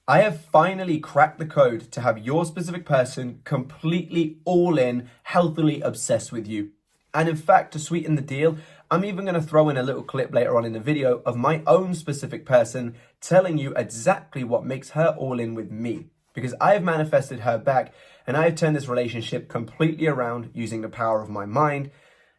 I have finally cracked the code to have your specific person completely all in, healthily obsessed with you. And in fact, to sweeten the deal, I'm even going to throw in a little clip later on in the video of my own specific person telling you exactly what makes her all in with me. Because I have manifested her back and I have turned this relationship completely around using the power of my mind.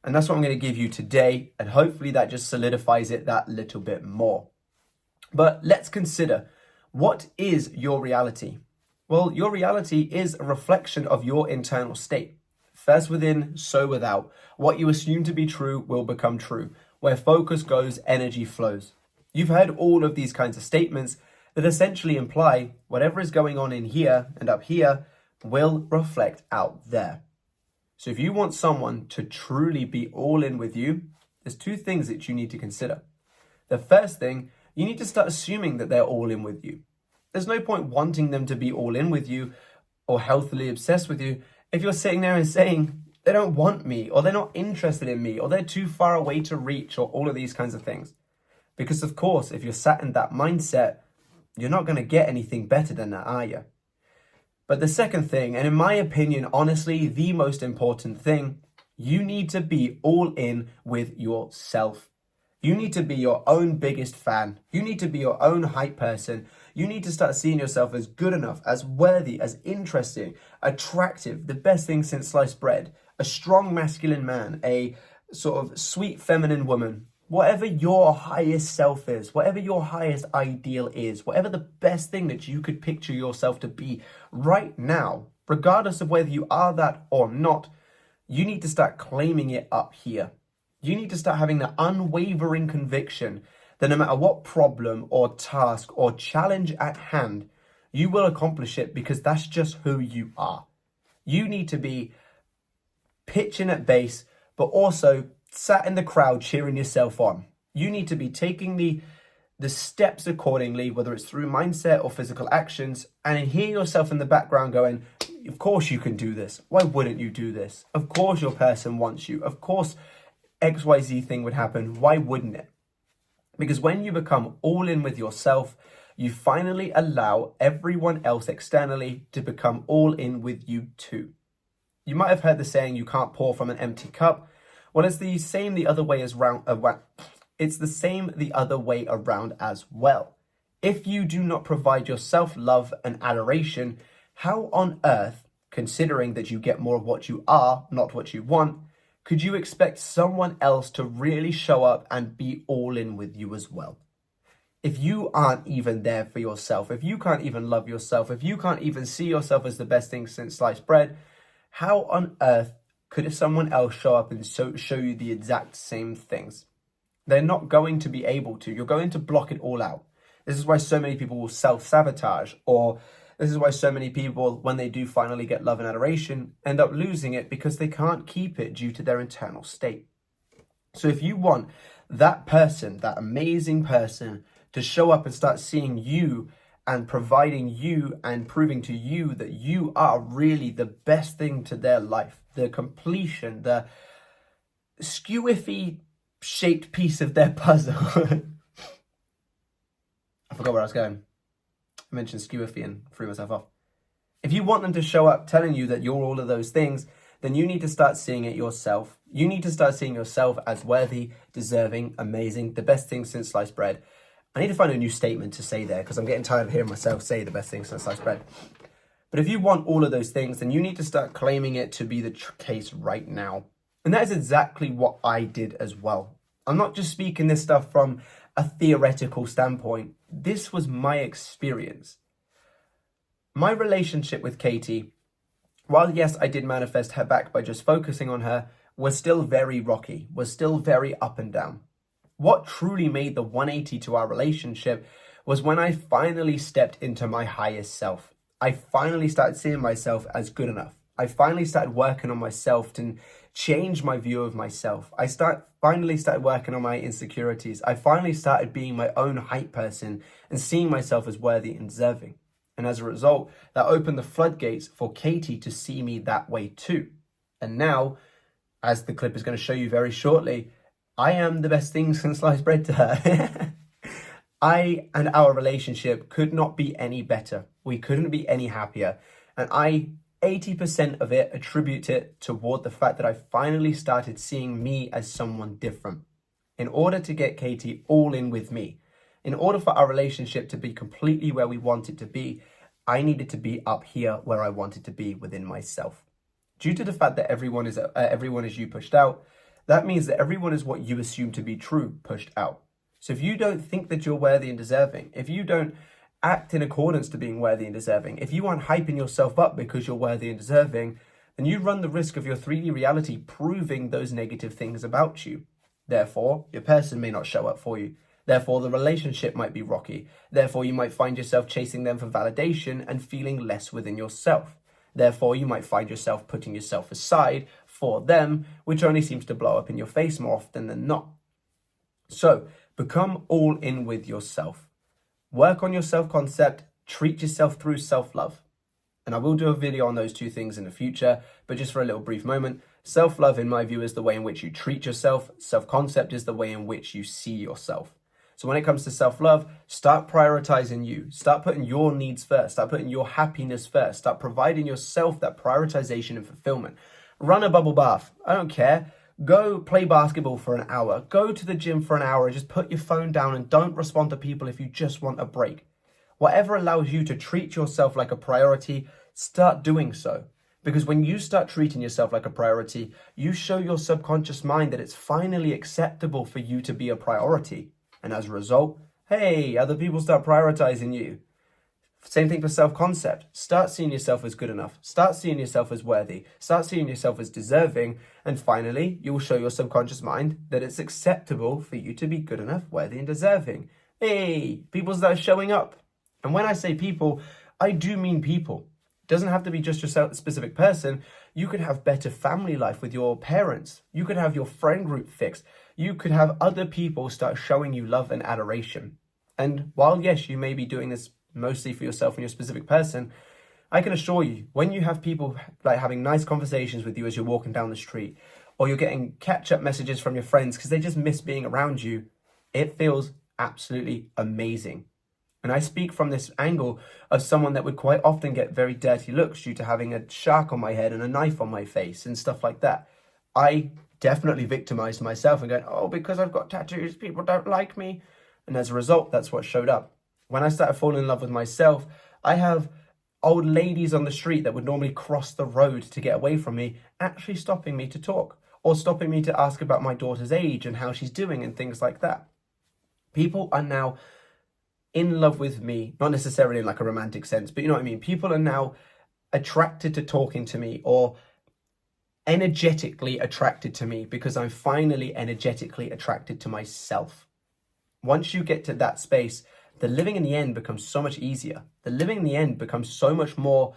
And that's what I'm going to give you today. And hopefully that just solidifies it that little bit more. But let's consider, what is your reality? Well, your reality is a reflection of your internal state. First within, so without. What you assume to be true will become true. Where focus goes, energy flows. You've heard all of these kinds of statements that essentially imply whatever is going on in here and up here will reflect out there. So if you want someone to truly be all in with you, there's two things that you need to consider. The first thing, you need to start assuming that they're all in with you. There's no point wanting them to be all in with you or healthily obsessed with you if you're sitting there and saying they don't want me, or they're not interested in me, or they're too far away to reach, or all of these kinds of things. Because of course, if you're sat in that mindset, you're not going to get anything better than that, are you? But the second thing, and in my opinion, honestly, the most important thing, you need to be all in with yourself. You need to be your own biggest fan. You need to be your own hype person. You need to start seeing yourself as good enough, as worthy, as interesting, attractive, the best thing since sliced bread, a strong masculine man, a sort of sweet feminine woman. Whatever your highest self is, whatever your highest ideal is, whatever the best thing that you could picture yourself to be right now, regardless of whether you are that or not, you need to start claiming it up here. You need to start having the unwavering conviction that no matter what problem or task or challenge at hand, you will accomplish it because that's just who you are. You need to be pitching at base, but also sat in the crowd cheering yourself on. You need to be taking the steps accordingly, whether it's through mindset or physical actions, and hear yourself in the background going, of course you can do this. Why wouldn't you do this? Of course your person wants you. Of course XYZ thing would happen. Why wouldn't it? Because when you become all in with yourself, you finally allow everyone else externally to become all in with you too. You might have heard the saying, you can't pour from an empty cup. Well, it's the same the other way as it's the same the other way around as well. If you do not provide yourself love and adoration, how on earth, considering that you get more of what you are, not what you want, could you expect someone else to really show up and be all in with you as well? If you aren't even there for yourself, if you can't even love yourself, if you can't even see yourself as the best thing since sliced bread, how on earth could someone else show up and show you the exact same things? They're not going to be able to. You're going to block it all out. This is why so many people will self-sabotage, or this is why so many people, when they do finally get love and adoration, end up losing it because they can't keep it due to their internal state. So if you want that person, that amazing person, to show up and start seeing you and providing you and proving to you that you are really the best thing to their life, the completion, the skewiffy shaped piece of their puzzle. I forgot where I was going. I mentioned skewiffy and threw myself off. If you want them to show up telling you that you're all of those things, then you need to start seeing it yourself. You need to start seeing yourself as worthy, deserving, amazing, the best thing since sliced bread. I need to find a new statement to say there because I'm getting tired of hearing myself say the best thing since sliced bread. But if you want all of those things, then you need to start claiming it to be the case right now. And that is exactly what I did as well. I'm not just speaking this stuff from a theoretical standpoint. This was my experience. My relationship with Katie, while yes, I did manifest her back by just focusing on her, was still very rocky, was still very up and down. What truly made the 180 to our relationship was when I finally stepped into my highest self. I finally started seeing myself as good enough. I finally started working on myself to change my view of myself. I finally started working on my insecurities. I finally started being my own hype person and seeing myself as worthy and deserving. And as a result, that opened the floodgates for Katie to see me that way too. And now, as the clip is going to show you very shortly, I am the best thing since sliced bread to her. I and our relationship could not be any better. We couldn't be any happier. And I 80% of it attribute it toward the fact that I finally started seeing me as someone different. In order to get Katie all in with me, in order for our relationship to be completely where we want it to be, I needed to be up here where I wanted to be within myself. Due to the fact that everyone is you pushed out, that means that everyone is what you assume to be true pushed out. So if you don't think that you're worthy and deserving, if you don't act in accordance to being worthy and deserving, if you aren't hyping yourself up because you're worthy and deserving, then you run the risk of your 3D reality proving those negative things about you. Therefore, your person may not show up for you. Therefore, the relationship might be rocky. Therefore, you might find yourself chasing them for validation and feeling less within yourself. Therefore, you might find yourself putting yourself aside for them, which only seems to blow up in your face more often than not. So, become all in with yourself. Work on your self-concept, treat yourself through self-love. And I will do a video on those two things in the future, but just for a little brief moment, self-love in my view is the way in which you treat yourself. Self-concept is the way in which you see yourself. So when it comes to self-love, start prioritizing you. Start putting your needs first. Start putting your happiness first. Start providing yourself that prioritization and fulfillment. Run a bubble bath. I don't care. Go play basketball for an hour. Go to the gym for an hour and just put your phone down and don't respond to people if you just want a break. Whatever allows you to treat yourself like a priority, start doing so. Because when you start treating yourself like a priority, you show your subconscious mind that it's finally acceptable for you to be a priority. And as a result, hey, other people start prioritizing you. Same thing for self-concept. Start seeing yourself as good enough. Start seeing yourself as worthy. Start seeing yourself as deserving. And finally, you will show your subconscious mind that it's acceptable for you to be good enough, worthy, and deserving. Hey, people start showing up. And when I say people, I do mean people. It doesn't have to be just your specific person. You could have better family life with your parents. You could have your friend group fixed. You could have other people start showing you love and adoration. And while, yes, you may be doing this mostly for yourself and your specific person, I can assure you, when you have people like having nice conversations with you as you're walking down the street, or you're getting catch-up messages from your friends because they just miss being around you, it feels absolutely amazing. And I speak from this angle of someone that would quite often get very dirty looks due to having a shark on my head and a knife on my face and stuff like that. I definitely victimized myself and going, oh, because I've got tattoos, people don't like me. And as a result, that's what showed up. When I started falling in love with myself, I have old ladies on the street that would normally cross the road to get away from me, actually stopping me to talk or stopping me to ask about my daughter's age and how she's doing and things like that. People are now in love with me, not necessarily in like a romantic sense, but you know what I mean? People are now attracted to talking to me or energetically attracted to me because I'm finally energetically attracted to myself. Once you get to that space, the living in the end becomes so much easier. The living in the end becomes so much more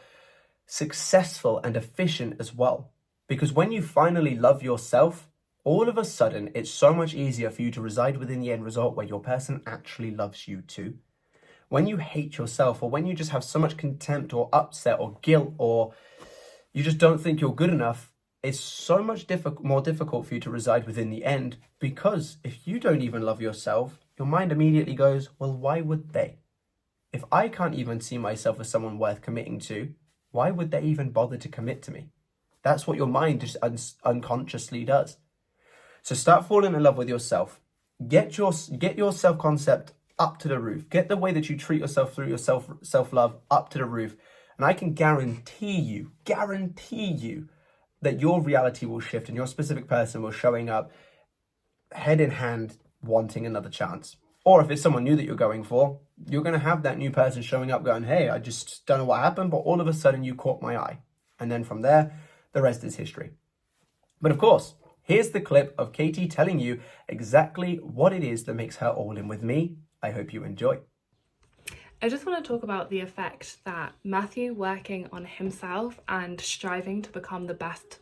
successful and efficient as well. Because when you finally love yourself, all of a sudden, it's so much easier for you to reside within the end result where your person actually loves you too. When you hate yourself, or when you just have so much contempt or upset or guilt, or you just don't think you're good enough, it's so much more difficult for you to reside within the end, because if you don't even love yourself, your mind immediately goes, well, why would they? If I can't even see myself as someone worth committing to, why would they even bother to commit to me? That's what your mind just unconsciously does. So start falling in love with yourself. Get your self-concept up to the roof. Get the way that you treat yourself through your self-love up to the roof. And I can guarantee you that your reality will shift and your specific person will showing up head in hand wanting another chance. Or if it's someone new that you're going for, you're going to have that new person showing up going, hey, I just don't know what happened, but all of a sudden you caught my eye. And then from there, the rest is history. But of course, here's the clip of Katie telling you exactly what it is that makes her all in with me. I hope you enjoy. I just want to talk about the effect that Matthew working on himself and striving to become the best,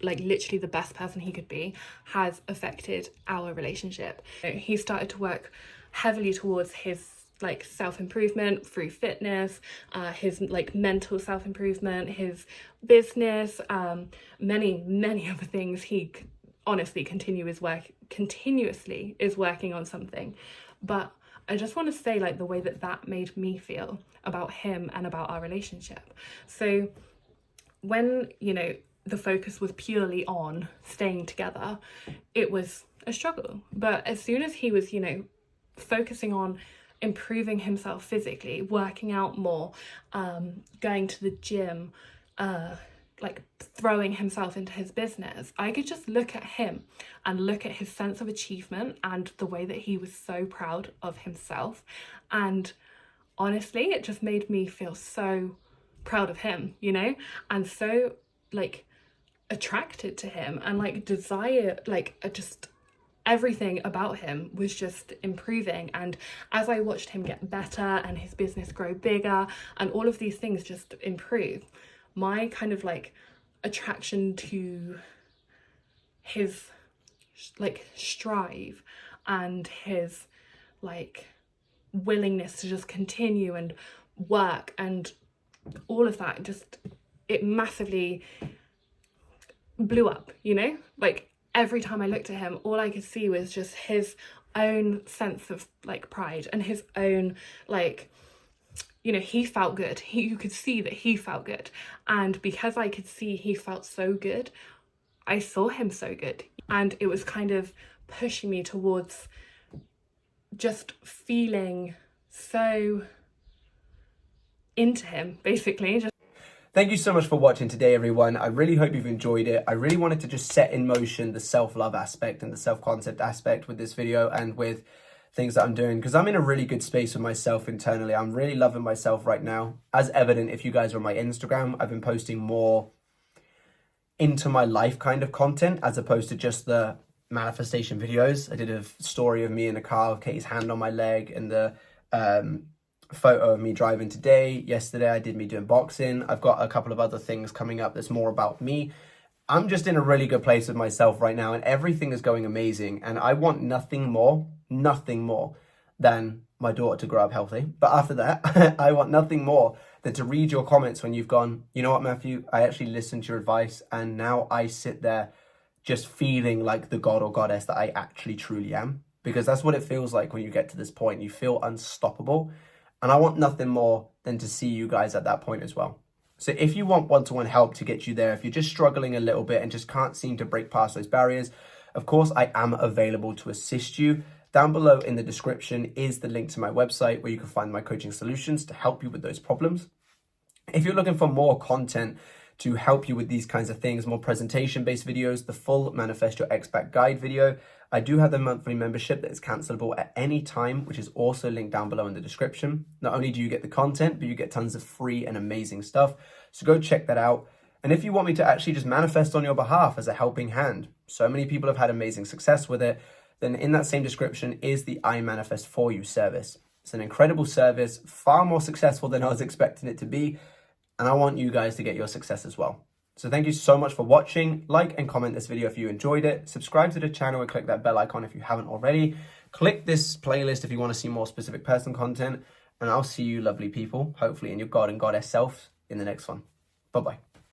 literally the best person he could be, has affected our relationship. He started to work heavily towards his self-improvement through fitness, his mental self-improvement, his business, many other things. He honestly continuously is working on something. But I just want to say like the way that that made me feel about him and about our relationship. So when, you know, the focus was purely on staying together, it was a struggle. But as soon as he was, you know, focusing on improving himself physically, working out more, going to the gym, like throwing himself into his business, I could just look at him and look at his sense of achievement and the way that he was so proud of himself. And honestly, it just made me feel so proud of him, you know, and so like attracted to him and like desire, like just everything about him was just improving. And as I watched him get better and his business grow bigger and all of these things just improve, my kind of like attraction to his like strive and his like willingness to just continue and work and all of that, just it massively blew up, you know, like every time I looked at him, all I could see was just his own sense of like pride and his own like, you know, he felt good. You could see that he felt good. And because I could see he felt so good, I saw him so good. And it was kind of pushing me towards just feeling so into him, basically. Thank you so much for watching today, everyone. I really hope you've enjoyed it. I really wanted to just set in motion the self-love aspect and the self-concept aspect with this video and with things that I'm doing, because I'm in a really good space with myself internally. I'm really loving myself right now. As evident, if you guys are on my Instagram, I've been posting more into my life kind of content as opposed to just the manifestation videos. I did a story of me in a car with Katie's hand on my leg and the photo of me driving today. Yesterday I did me doing boxing. I've got a couple of other things coming up that's more about me. I'm just in a really good place with myself right now and everything is going amazing, and I want nothing more than my daughter to grow up healthy. But after that, I want nothing more than to read your comments when you've gone, you know what, Matthew, I actually listened to your advice and now I sit there just feeling like the god or goddess that I actually truly am. Because that's what it feels like when you get to this point. You feel unstoppable. And I want nothing more than to see you guys at that point as well. So if you want one-to-one help to get you there, if you're just struggling a little bit and just can't seem to break past those barriers, of course, I am available to assist you. Down below in the description is the link to my website where you can find my coaching solutions to help you with those problems. If you're looking for more content to help you with these kinds of things, more presentation-based videos, the full Manifest Your Expat Guide video, I do have the monthly membership that is cancelable at any time, which is also linked down below in the description. Not only do you get the content, but you get tons of free and amazing stuff. So go check that out. And if you want me to actually just manifest on your behalf as a helping hand, so many people have had amazing success with it, then in that same description is the I Manifest For You service. It's an incredible service, far more successful than I was expecting it to be. And I want you guys to get your success as well. So thank you so much for watching. Like and comment this video if you enjoyed it. Subscribe to the channel and click that bell icon if you haven't already. Click this playlist if you want to see more specific person content. And I'll see you lovely people, hopefully in your God and Goddess self in the next one. Bye-bye.